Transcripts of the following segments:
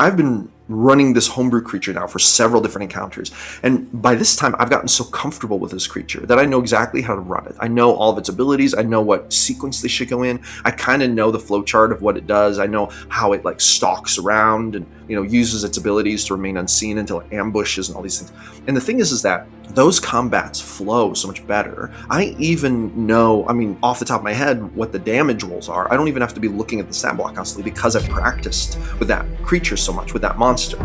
I've been running this homebrew creature now for several different encounters, and by this time I've gotten so comfortable with this creature that I know exactly how to run it. I know all of its abilities, I know what sequence they should go in, I kind of know the flowchart of what it does, I know how it like stalks around and uses its abilities to remain unseen until it ambushes and all these things. And the thing is that those combats flow so much better. I even know, off the top of my head, what the damage rolls are. I don't even have to be looking at the stat block constantly because I've practiced with that creature so much, with that monster.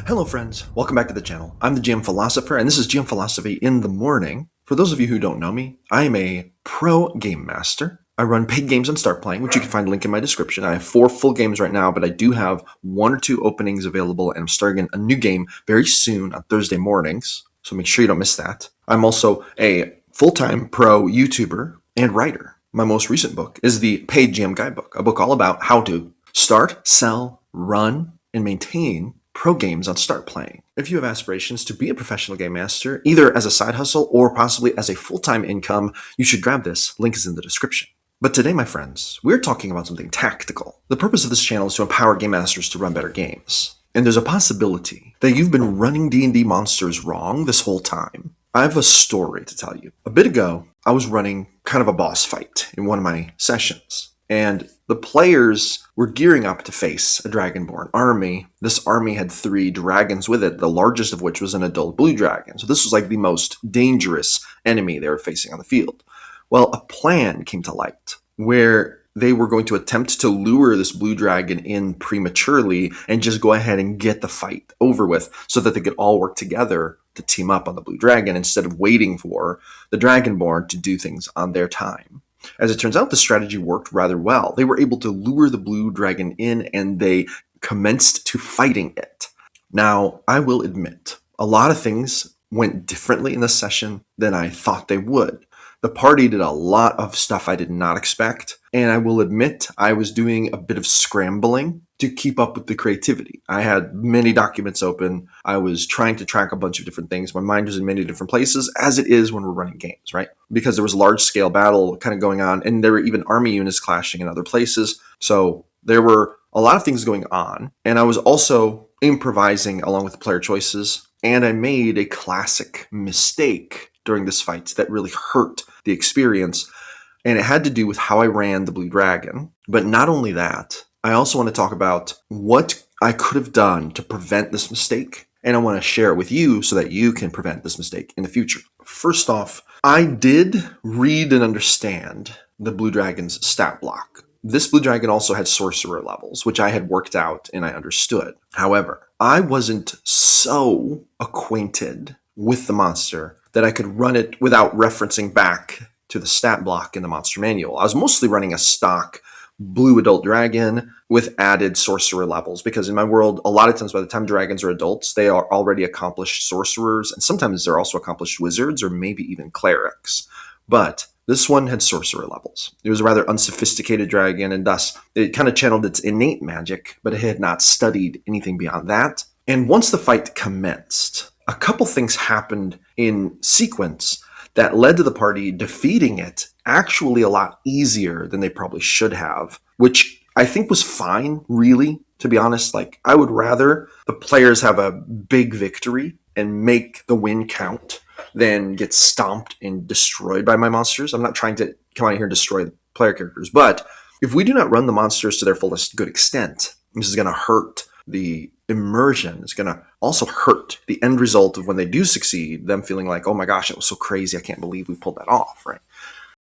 Hello friends, welcome back to the channel. I'm the GM Philosopher, and this is GM Philosophy in the Morning. For those of you who don't know me, I am a pro game master. I run paid games on Start Playing, which you can find a link in my description. I have 4 full games right now, but I do have 1 or 2 openings available, and I'm starting a new game very soon on Thursday mornings, so make sure you don't miss that. I'm also a full-time pro YouTuber and writer. My most recent book is the Paid GM Guidebook, a book all about how to start, sell, run, and maintain pro games on Start Playing. If you have aspirations to be a professional game master, either as a side hustle or possibly as a full-time income, you should grab this. Link is in the description. But today, my friends, we're talking about something tactical. The purpose of this channel is to empower game masters to run better games. And there's a possibility that you've been running D&D monsters wrong this whole time. I have a story to tell you. A bit ago, I was running kind of a boss fight in one of my sessions. And the players were gearing up to face a dragonborn army. This army had 3 dragons with it, the largest of which was an adult blue dragon. So this was like the most dangerous enemy they were facing on the field. Well, a plan came to light where they were going to attempt to lure this blue dragon in prematurely and just go ahead and get the fight over with so that they could all work together to team up on the blue dragon instead of waiting for the dragonborn to do things on their time. As it turns out, the strategy worked rather well. They were able to lure the blue dragon in and they commenced to fighting it. Now, I will admit, a lot of things went differently in this session than I thought they would. The party did a lot of stuff I did not expect, and I will admit I was doing a bit of scrambling to keep up with the creativity. I had many documents open. I was trying to track a bunch of different things. My mind was in many different places, as it is when we're running games, right? Because there was a large-scale battle kind of going on, and there were even army units clashing in other places. So there were a lot of things going on, and I was also improvising along with the player choices, and I made a classic mistake during this fight that really hurt the experience, and it had to do with how I ran the blue dragon. But not only that, I also want to talk about what I could have done to prevent this mistake, and I want to share it with you so that you can prevent this mistake in the future. First off, I did read and understand the blue dragon's stat block. This blue dragon also had sorcerer levels, which I had worked out and I understood. However, I wasn't so acquainted with the monster that I could run it without referencing back to the stat block in the monster manual. I was mostly running a stock blue adult dragon with added sorcerer levels, because in my world, a lot of times by the time dragons are adults, they are already accomplished sorcerers, and sometimes they're also accomplished wizards or maybe even clerics. But this one had sorcerer levels. It was a rather unsophisticated dragon, and thus it kind of channeled its innate magic, but it had not studied anything beyond that. And once the fight commenced, a couple things happened in sequence that led to the party defeating it actually a lot easier than they probably should have, which I think was fine, really, to be honest. Like, I would rather the players have a big victory and make the win count than get stomped and destroyed by my monsters. I'm not trying to come out here and destroy the player characters, but if we do not run the monsters to their fullest good extent, this is going to hurt the immersion. It's going to also hurt the end result of when they do succeed, them feeling like, oh my gosh, it was so crazy, I can't believe we pulled that off, right?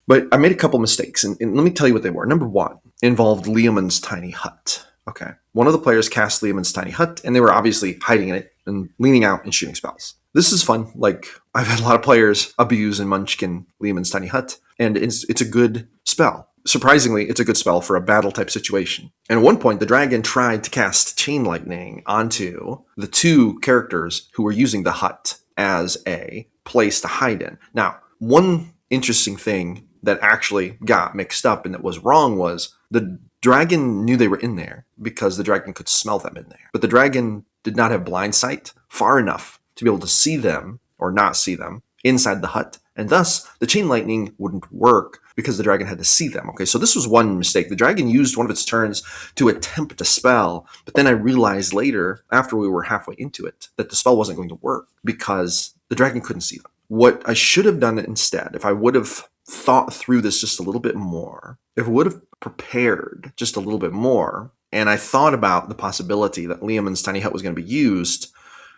But I made a couple mistakes, and let me tell you what they were. Number 1 involved Leomund's tiny hut. Okay. One of the players cast Leomund's tiny hut, and they were obviously hiding in it and leaning out and shooting spells. This is fun. Like, I've had a lot of players abuse and munchkin Leomund's tiny hut, and it's a good spell. Surprisingly, it's a good spell for a battle-type situation. And at one point, the dragon tried to cast Chain Lightning onto the 2 characters who were using the hut as a place to hide in. Now, one interesting thing that actually got mixed up and that was wrong was the dragon knew they were in there because the dragon could smell them in there. But the dragon did not have blind sight far enough to be able to see them or not see them inside the hut, and thus the chain lightning wouldn't work because the dragon had to see them. Okay, so this was one mistake. The dragon used one of its turns to attempt a spell, but then I realized later, after we were halfway into it, that the spell wasn't going to work because the dragon couldn't see them. What I should have done instead, if I would have thought through this just a little bit more, if I would have prepared just a little bit more, and I thought about the possibility that Leomund's tiny hut was going to be used,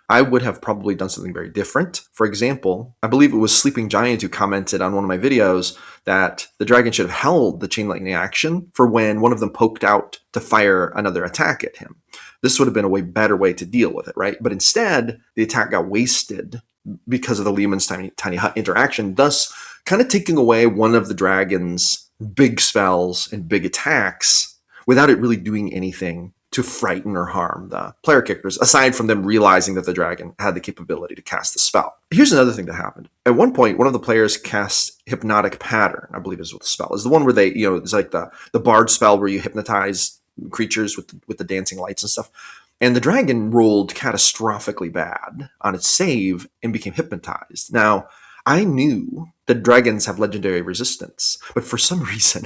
I would have probably done something very different. For example, I believe it was Sleeping Giant who commented on one of my videos that the dragon should have held the chain lightning action for when one of them poked out to fire another attack at him. This would have been a way better way to deal with it, right? But instead, the attack got wasted because of the Leomund's tiny hut interaction, thus kind of taking away one of the dragon's big spells and big attacks without it really doing anything to frighten or harm the player characters, aside from them realizing that the dragon had the capability to cast the spell. Here's another thing that happened. At one point, one of the players cast Hypnotic Pattern, I believe is what the spell is. The one where they, it's like the bard spell where you hypnotize creatures with the dancing lights and stuff. And the dragon rolled catastrophically bad on its save and became hypnotized. Now, I knew that dragons have legendary resistance, but for some reason,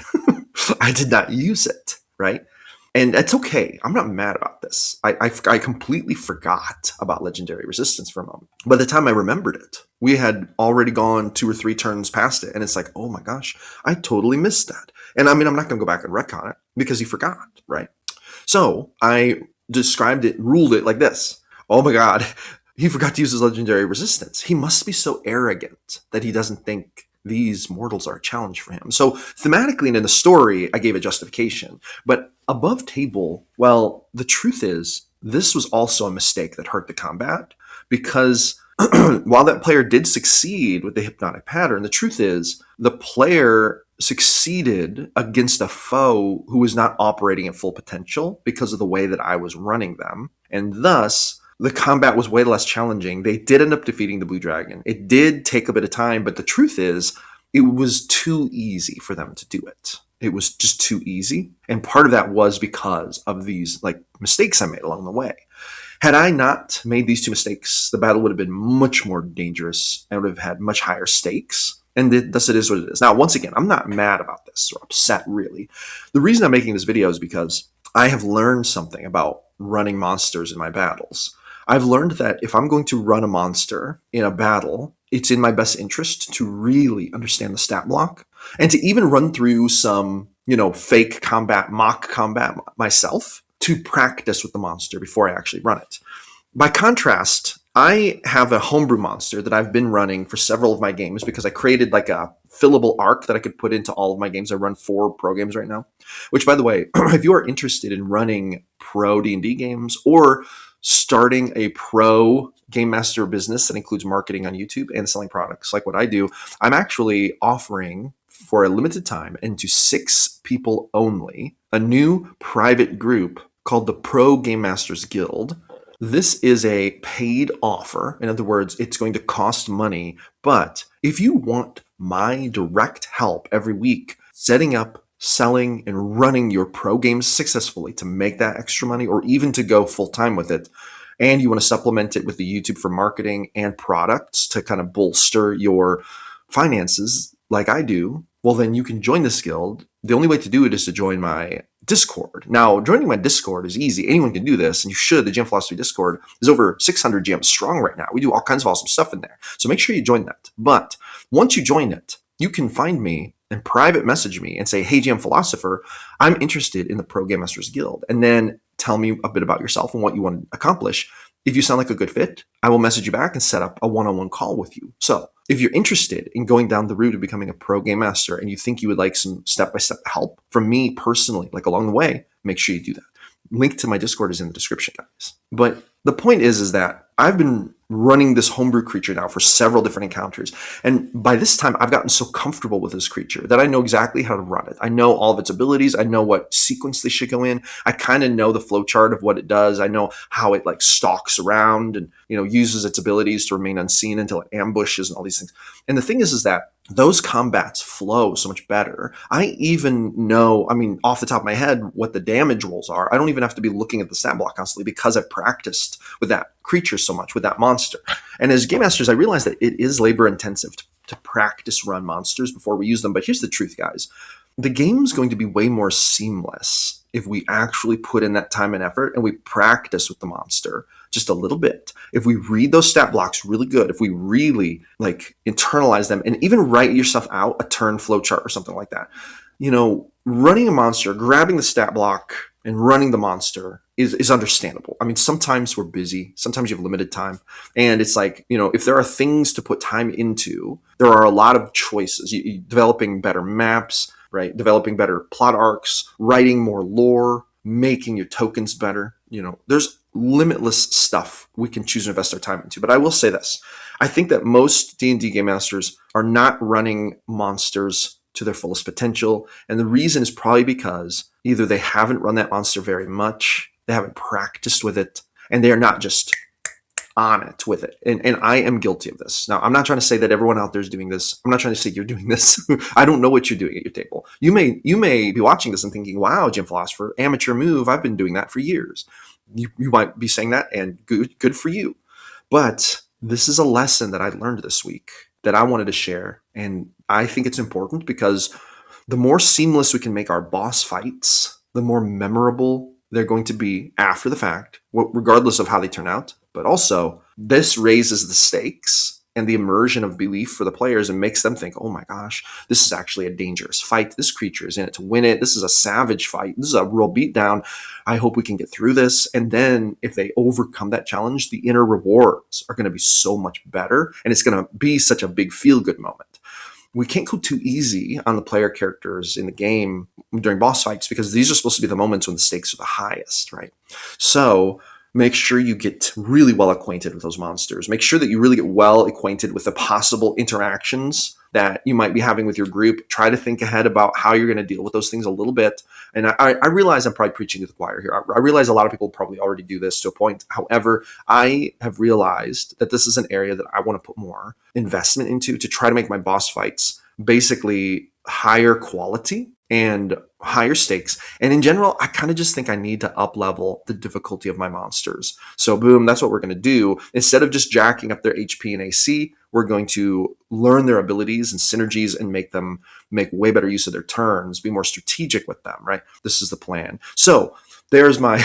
I did not use it, right? And that's okay. I'm not mad about this. I completely forgot about legendary resistance for a moment. By the time I remembered it, we had already gone 2 or 3 turns past it. And it's like, oh my gosh, I totally missed that. And I mean, I'm not going to go back and retcon it because you forgot, right? So I described it, ruled it like this. Oh my God, he forgot to use his legendary resistance. He must be so arrogant that he doesn't think these mortals are a challenge for him. So thematically and in the story, I gave a justification. But above table, well, the truth is, this was also a mistake that hurt the combat because while that player did succeed with the Hypnotic Pattern, the truth is the player succeeded against a foe who was not operating at full potential because of the way that I was running them. And thus, the combat was way less challenging. They did end up defeating the blue dragon. It did take a bit of time, but the truth is, it was too easy for them to do it. It was just too easy. And part of that was because of these mistakes I made along the way. Had I not made these 2 mistakes, the battle would have been much more dangerous and would have had much higher stakes. And thus it is what it is. Now, once again, I'm not mad about this or upset, really. The reason I'm making this video is because I have learned something about running monsters in my battles. I've learned that if I'm going to run a monster in a battle, it's in my best interest to really understand the stat block and to even run through some, fake combat, mock combat myself to practice with the monster before I actually run it. By contrast, I have a homebrew monster that I've been running for several of my games because I created a fillable arc that I could put into all of my games. I run 4 pro games right now, which, by the way, if you are interested in running pro D&D games or starting a pro game master business that includes marketing on YouTube and selling products like what I do, I'm actually offering for a limited time and to 6 people only a new private group called the Pro Game Masters Guild. This is a paid offer. In other words, it's going to cost money. But if you want my direct help every week setting up, selling, and running your pro games successfully to make that extra money or even to go full time with it, and you want to supplement it with the YouTube for marketing and products to kind of bolster your finances like I do, well, then you can join this guild. The only way to do it is to join my Discord. Now, joining my Discord is easy. Anyone can do this, and you should. The GM Philosophy Discord is over 600 GMs strong right now. We do all kinds of awesome stuff in there. So make sure you join that. But once you join it, you can find me and private message me and say, hey, GM Philosopher, I'm interested in the Pro Game Masters Guild. And then tell me a bit about yourself and what you want to accomplish. If you sound like a good fit, I will message you back and set up a one-on-one call with you. So if you're interested in going down the route of becoming a pro game master and you think you would like some step-by-step help from me personally, along the way, make sure you do that. Link to my Discord is in the description, guys. But the point is that I've been running this homebrew creature now for several different encounters. And by this time, I've gotten so comfortable with this creature that I know exactly how to run it. I know all of its abilities. I know what sequence they should go in. I kind of know the flow chart of what it does. I know how it stalks around and, uses its abilities to remain unseen until it ambushes and all these things. And the thing is that those combats flow so much better. I even know, off the top of my head, what the damage rolls are. I don't even have to be looking at the stat block constantly because I've practiced with that creature so much, with that monster. And as game masters, I realize that it is labor intensive to practice run monsters before we use them. But here's the truth, guys. The game's going to be way more seamless if we actually put in that time and effort and we practice with the monster just a little bit. If we read those stat blocks really good, if we really internalize them and even write yourself out a turn flow chart or something like that, running a monster, grabbing the stat block and running the monster is understandable. I mean, sometimes we're busy, sometimes you have limited time. And it's if there are things to put time into, there are a lot of choices. Developing better maps, right? Developing better plot arcs, writing more lore, making your tokens better. There's limitless stuff we can choose to invest our time into. But I will say this. I think that most D&D game masters are not running monsters to their fullest potential. And the reason is probably because either they haven't run that monster very much, they haven't practiced with it, and they are not just on it with it. And I am guilty of this. Now, I'm not trying to say that everyone out there is doing this. I'm not trying to say you're doing this. I don't know what you're doing at your table. You may be watching this and thinking, wow, Jim Philosopher, amateur move. I've been doing that for years. You might be saying that, and good for you. But this is a lesson that I learned this week that I wanted to share. And I think it's important because the more seamless we can make our boss fights, the more memorable they're going to be after the fact, regardless of how they turn out. But also, this raises the stakes and the immersion of belief for the players and makes them think, oh my gosh, this is actually a dangerous fight. This creature is in it to win it. This is a savage fight. This is a real beatdown. I hope we can get through this. And then if they overcome that challenge, the inner rewards are going to be so much better. And it's going to be such a big feel-good moment. We can't go too easy on the player characters in the game during boss fights because these are supposed to be the moments when the stakes are the highest, right? So make sure you get really well acquainted with those monsters. Make sure that you really get well acquainted with the possible interactions that you might be having with your group. Try to think ahead about how you're going to deal with those things a little bit. And I realize I'm probably preaching to the choir here. I realize a lot of people probably already do this to a point. However, I have realized that this is an area that I want to put more investment into to try to make my boss fights basically higher quality and higher stakes. And in general, I kind of just think I need to up level the difficulty of my monsters. So boom, that's what we're going to do. Instead of just jacking up their HP and AC, we're going to learn their abilities and synergies and make them make way better use of their turns, be more strategic with them, right? This is the plan. So there's my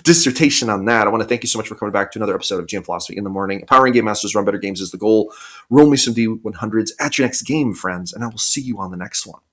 dissertation on that. I want to thank you so much for coming back to another episode of GM Philosophy in the Morning. Empowering Game Masters run better games is the goal. Roll me some D100s at your next game, friends, and I will see you on the next one.